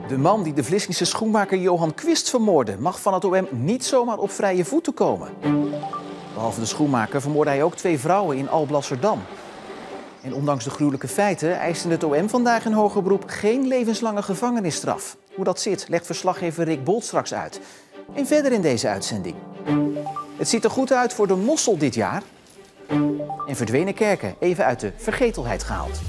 De man die de Vlissingse schoenmaker Johan Quist vermoordde mag van het OM niet zomaar op vrije voeten komen. Behalve de schoenmaker vermoordde hij ook 2 vrouwen in Alblasserdam. En ondanks de gruwelijke feiten eiste het OM vandaag in hoger beroep geen levenslange gevangenisstraf. Hoe dat zit, legt verslaggever Rick Bolt straks uit. En verder in deze uitzending. Het ziet er goed uit voor de mossel dit jaar. En verdwenen kerken even uit de vergetelheid gehaald.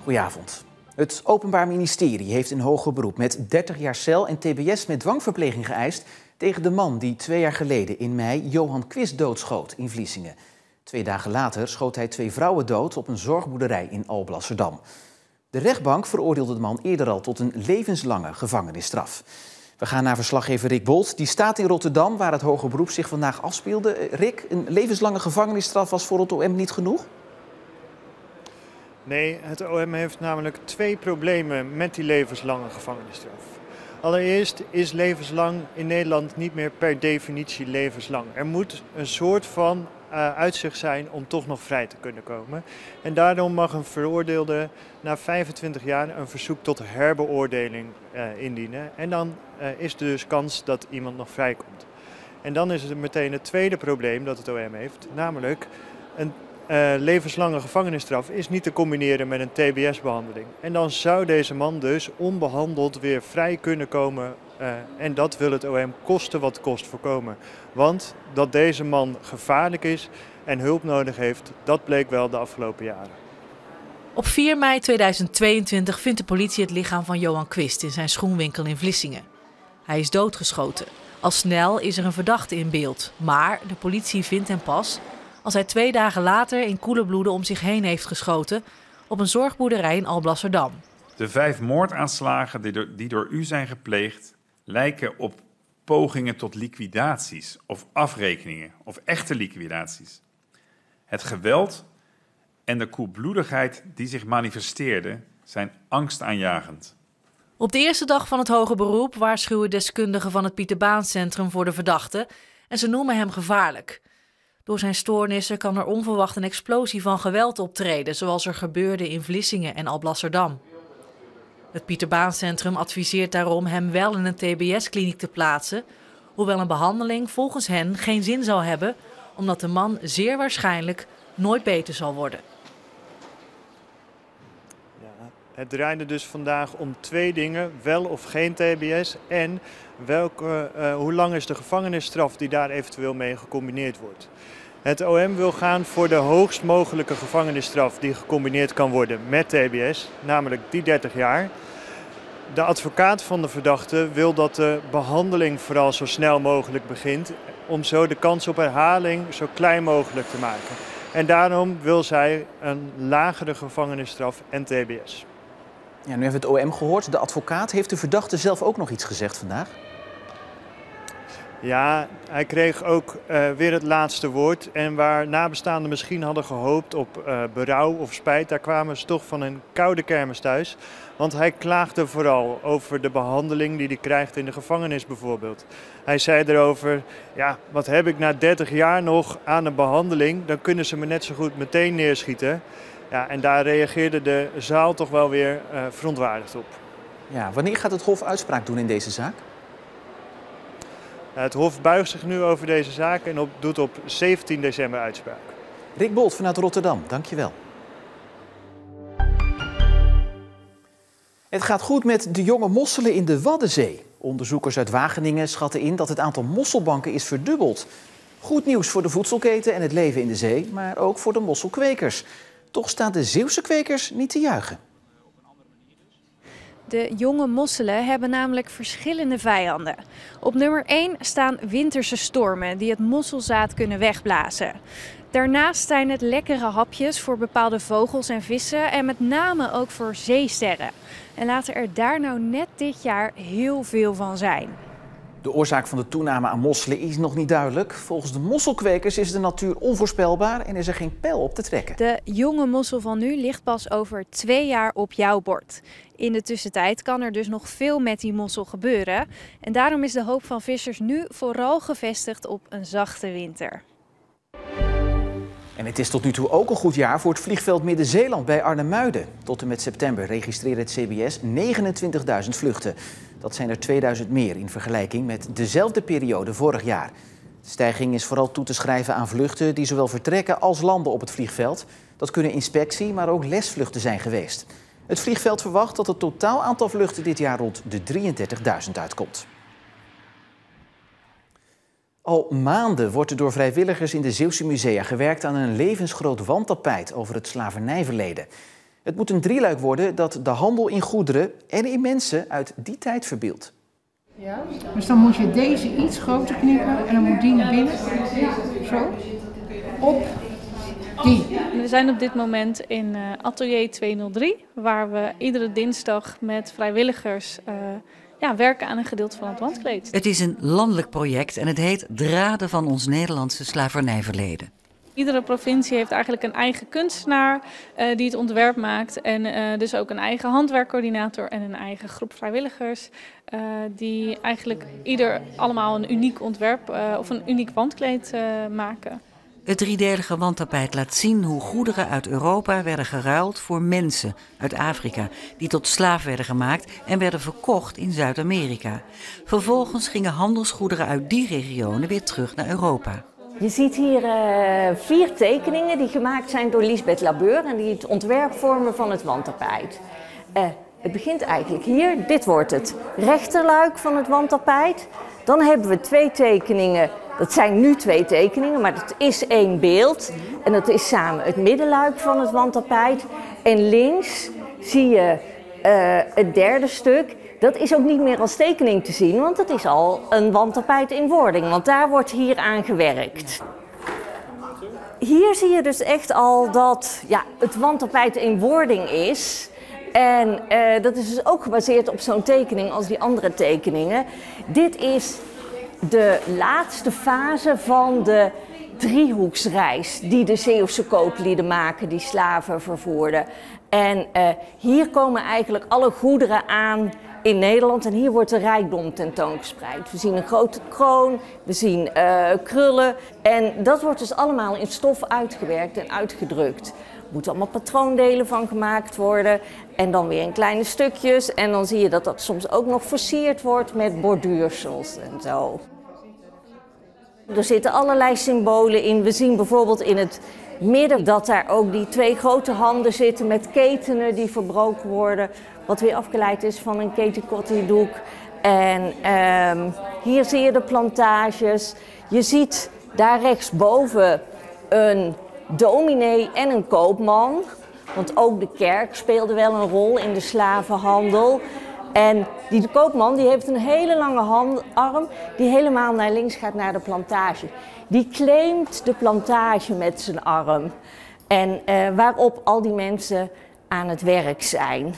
Goedenavond. Het Openbaar Ministerie heeft in hoger beroep met 30 jaar cel en tbs met dwangverpleging geëist tegen de man die 2 jaar geleden in mei Johan Quist doodschoot in Vlissingen. 2 dagen later schoot hij 2 vrouwen dood op een zorgboerderij in Alblasserdam. De rechtbank veroordeelde de man eerder al tot een levenslange gevangenisstraf. We gaan naar verslaggever Rick Bolt. Die staat in Rotterdam, waar het hoger beroep zich vandaag afspeelde. Rick, een levenslange gevangenisstraf was voor het OM niet genoeg? Nee, het OM heeft namelijk 2 problemen met die levenslange gevangenisstraf. Allereerst is levenslang in Nederland niet meer per definitie levenslang. Er moet een soort van uitzicht zijn om toch nog vrij te kunnen komen. En daarom mag een veroordeelde na 25 jaar een verzoek tot herbeoordeling indienen. En dan is er dus kans dat iemand nog vrijkomt. En dan is er meteen het tweede probleem dat het OM heeft, namelijk een levenslange gevangenisstraf is niet te combineren met een tbs-behandeling. En dan zou deze man dus onbehandeld weer vrij kunnen komen. En dat wil het OM koste wat kost voorkomen. Want dat deze man gevaarlijk is en hulp nodig heeft, dat bleek wel de afgelopen jaren. Op 4 mei 2022 vindt de politie het lichaam van Johan Quist in zijn schoenwinkel in Vlissingen. Hij is doodgeschoten. Al snel is er een verdachte in beeld. Maar de politie vindt hem pas als hij 2 dagen later in koele bloeden om zich heen heeft geschoten op een zorgboerderij in Alblasserdam. De 5 moordaanslagen die door u zijn gepleegd lijken op pogingen tot liquidaties of afrekeningen of echte liquidaties. Het geweld en de koelbloedigheid die zich manifesteerden zijn angstaanjagend. Op de eerste dag van het hoger beroep waarschuwen deskundigen van het Pieter Baan Centrum voor de verdachte en ze noemen hem gevaarlijk. Door zijn stoornissen kan er onverwacht een explosie van geweld optreden, zoals er gebeurde in Vlissingen en Alblasserdam. Het Pieter Baan Centrum adviseert daarom hem wel in een tbs-kliniek te plaatsen, hoewel een behandeling volgens hen geen zin zal hebben, omdat de man zeer waarschijnlijk nooit beter zal worden. Ja, het draaide dus vandaag om 2 dingen, wel of geen tbs en hoe lang is de gevangenisstraf die daar eventueel mee gecombineerd wordt. Het OM wil gaan voor de hoogst mogelijke gevangenisstraf die gecombineerd kan worden met tbs, namelijk die 30 jaar. De advocaat van de verdachte wil dat de behandeling vooral zo snel mogelijk begint, om zo de kans op herhaling zo klein mogelijk te maken. En daarom wil zij een lagere gevangenisstraf en tbs. Ja, nu hebben we het OM gehoord. De advocaat, heeft de verdachte zelf ook nog iets gezegd vandaag? Ja, hij kreeg ook weer het laatste woord. En waar nabestaanden misschien hadden gehoopt op berouw of spijt, daar kwamen ze toch van een koude kermis thuis. Want hij klaagde vooral over de behandeling die hij krijgt in de gevangenis bijvoorbeeld. Hij zei erover, ja, wat heb ik na 30 jaar nog aan een behandeling? Dan kunnen ze me net zo goed meteen neerschieten. Ja, en daar reageerde de zaal toch wel weer verontwaardigd op. Ja, wanneer gaat het Hof uitspraak doen in deze zaak? Het Hof buigt zich nu over deze zaak en doet op 17 december uitspraak. Rick Bolt vanuit Rotterdam, dankjewel. Het gaat goed met de jonge mosselen in de Waddenzee. Onderzoekers uit Wageningen schatten in dat het aantal mosselbanken is verdubbeld. Goed nieuws voor de voedselketen en het leven in de zee, maar ook voor de mosselkwekers. Toch staan de Zeeuwse kwekers niet te juichen. De jonge mosselen hebben namelijk verschillende vijanden. Op nummer 1 staan winterse stormen die het mosselzaad kunnen wegblazen. Daarnaast zijn het lekkere hapjes voor bepaalde vogels en vissen en met name ook voor zeesterren. En laten er daar nou net dit jaar heel veel van zijn. De oorzaak van de toename aan mosselen is nog niet duidelijk. Volgens de mosselkwekers is de natuur onvoorspelbaar en is er geen pijl op te trekken. De jonge mossel van nu ligt pas over 2 jaar op jouw bord. In de tussentijd kan er dus nog veel met die mossel gebeuren. En daarom is de hoop van vissers nu vooral gevestigd op een zachte winter. En het is tot nu toe ook een goed jaar voor het vliegveld Midden-Zeeland bij Arnhem-Muiden. Tot en met september registreerde het CBS 29.000 vluchten. Dat zijn er 2000 meer in vergelijking met dezelfde periode vorig jaar. De stijging is vooral toe te schrijven aan vluchten die zowel vertrekken als landen op het vliegveld. Dat kunnen inspectie, maar ook lesvluchten zijn geweest. Het vliegveld verwacht dat het totaal aantal vluchten dit jaar rond de 33.000 uitkomt. Al maanden wordt er door vrijwilligers in de Zeeuwse musea gewerkt aan een levensgroot wandtapijt over het slavernijverleden. Het moet een drieluik worden dat de handel in goederen en in mensen uit die tijd verbeeldt. Ja, dus dan moet je deze iets groter knippen en dan moet die naar binnen. Zo. Op die. We zijn op dit moment in atelier 203, waar we iedere dinsdag met vrijwilligers werken aan een gedeelte van het wandkleed. Het is een landelijk project en het heet Draden van ons Nederlandse slavernijverleden. Iedere provincie heeft eigenlijk een eigen kunstenaar die het ontwerp maakt. En dus ook een eigen handwerkcoördinator en een eigen groep vrijwilligers. Die eigenlijk allemaal een uniek ontwerp of een uniek wandkleed maken. Het driedelige wandtapijt laat zien hoe goederen uit Europa werden geruild voor mensen uit Afrika, die tot slaaf werden gemaakt en werden verkocht in Zuid-Amerika. Vervolgens gingen handelsgoederen uit die regionen weer terug naar Europa. Je ziet hier 4 tekeningen die gemaakt zijn door Lisbeth Labeur en die het ontwerp vormen van het wandtapijt. Het begint eigenlijk hier. Dit wordt het rechterluik van het wandtapijt. Dan hebben we 2 tekeningen. Dat zijn nu 2 tekeningen, maar het is 1 beeld. En dat is samen het middenluik van het wandtapijt. En links zie je het derde stuk. Dat is ook niet meer als tekening te zien, want het is al een wandtapijt in wording. Want daar wordt hier aan gewerkt. Hier zie je dus echt al dat het wandtapijt in wording is. En dat is dus ook gebaseerd op zo'n tekening als die andere tekeningen. Dit is de laatste fase van de driehoeksreis die de Zeeuwse kooplieden maken, die slaven vervoerden. En hier komen eigenlijk alle goederen aan in Nederland en hier wordt de rijkdom tentoongespreid. We zien een grote kroon, we zien krullen en dat wordt dus allemaal in stof uitgewerkt en uitgedrukt. Er moeten allemaal patroondelen van gemaakt worden en dan weer in kleine stukjes. En dan zie je dat dat soms ook nog versierd wordt met borduursels en zo. Er zitten allerlei symbolen in. We zien bijvoorbeeld in het midden dat daar ook die 2 grote handen zitten met ketenen die verbroken worden. Wat weer afgeleid is van een ketenkottidoek. En hier zie je de plantages. Je ziet daar rechtsboven een dominee en een koopman. Want ook de kerk speelde wel een rol in de slavenhandel. En die koopman die heeft een hele lange arm die helemaal naar links gaat naar de plantage. Die claimt de plantage met zijn arm. En waarop al die mensen aan het werk zijn.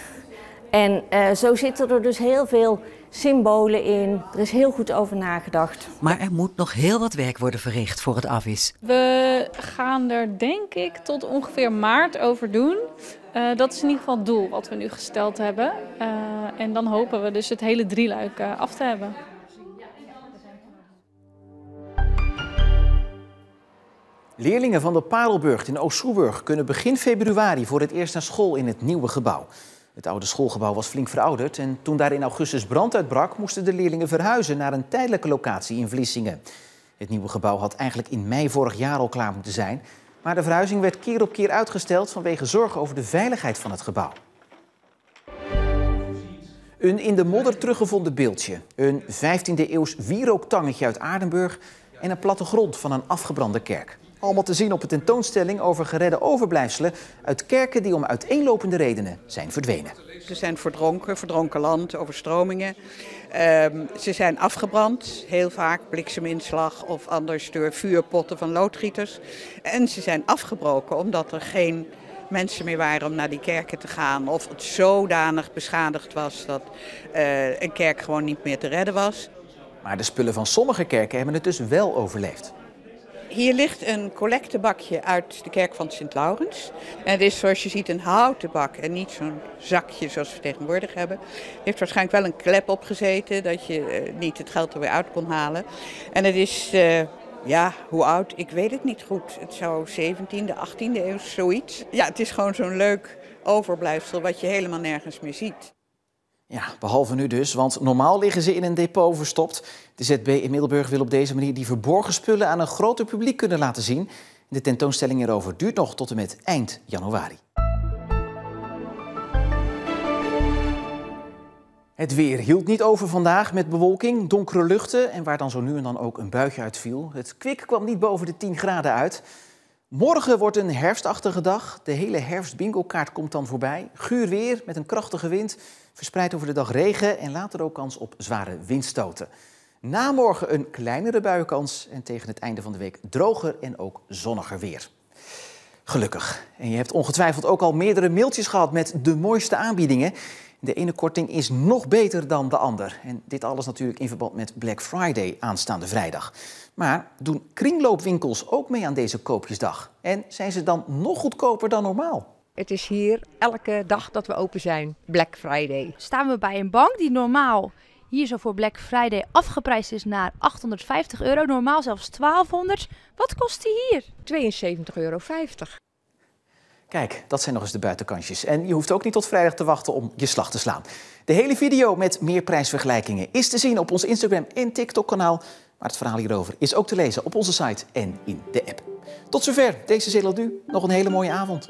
En zo zitten er dus heel veel symbolen in. Er is heel goed over nagedacht. Maar er moet nog heel wat werk worden verricht voor het af is. We gaan er denk ik tot ongeveer maart over doen. Dat is in ieder geval het doel wat we nu gesteld hebben. En dan hopen we dus het hele drieluik af te hebben. Leerlingen van de Parelburgt in Oost-Soeburg kunnen begin februari voor het eerst naar school in het nieuwe gebouw. Het oude schoolgebouw was flink verouderd en toen daar in augustus brand uitbrak, moesten de leerlingen verhuizen naar een tijdelijke locatie in Vlissingen. Het nieuwe gebouw had eigenlijk in mei vorig jaar al klaar moeten zijn, maar de verhuizing werd keer op keer uitgesteld vanwege zorgen over de veiligheid van het gebouw. Een in de modder teruggevonden beeldje, een 15e-eeuws wierooktangetje uit Aardenburg en een plattegrond van een afgebrande kerk. Allemaal te zien op een tentoonstelling over geredde overblijfselen uit kerken die om uiteenlopende redenen zijn verdwenen. Ze zijn verdronken land, overstromingen. Ze zijn afgebrand, heel vaak blikseminslag of anders door vuurpotten van loodgieters. En ze zijn afgebroken omdat er geen mensen meer waren om naar die kerken te gaan. Of het zodanig beschadigd was dat een kerk gewoon niet meer te redden was. Maar de spullen van sommige kerken hebben het dus wel overleefd. Hier ligt een collectebakje uit de kerk van Sint-Laurens. En het is zoals je ziet een houten bak en niet zo'n zakje zoals we tegenwoordig hebben. Er heeft waarschijnlijk wel een klep op gezeten dat je niet het geld er weer uit kon halen. En het is Ja, hoe oud? Ik weet het niet goed. Het zou 17e, 18e eeuw, zoiets. Ja, het is gewoon zo'n leuk overblijfsel wat je helemaal nergens meer ziet. Ja, behalve nu dus, want normaal liggen ze in een depot verstopt. De ZB in Middelburg wil op deze manier die verborgen spullen aan een groter publiek kunnen laten zien. De tentoonstelling hierover duurt nog tot en met eind januari. Het weer hield niet over vandaag met bewolking, donkere luchten en waar dan zo nu en dan ook een buitje uitviel. Het kwik kwam niet boven de 10 graden uit. Morgen wordt een herfstachtige dag. De hele herfstbingokaart komt dan voorbij. Guur weer met een krachtige wind. Verspreid over de dag regen en later ook kans op zware windstoten. Na morgen een kleinere buienkans en tegen het einde van de week droger en ook zonniger weer. Gelukkig. En je hebt ongetwijfeld ook al meerdere mailtjes gehad met de mooiste aanbiedingen. De ene korting is nog beter dan de ander. En dit alles natuurlijk in verband met Black Friday aanstaande vrijdag. Maar doen kringloopwinkels ook mee aan deze koopjesdag? En zijn ze dan nog goedkoper dan normaal? Het is hier elke dag dat we open zijn, Black Friday. Staan we bij een bank die normaal hier zo voor Black Friday afgeprijsd is naar €850, normaal zelfs €1200. Wat kost die hier? €72,50. Kijk, dat zijn nog eens de buitenkansjes. En je hoeft ook niet tot vrijdag te wachten om je slag te slaan. De hele video met meer prijsvergelijkingen is te zien op ons Instagram en TikTok kanaal. Maar het verhaal hierover is ook te lezen op onze site en in de app. Tot zover deze Zelo Du. Nog een hele mooie avond.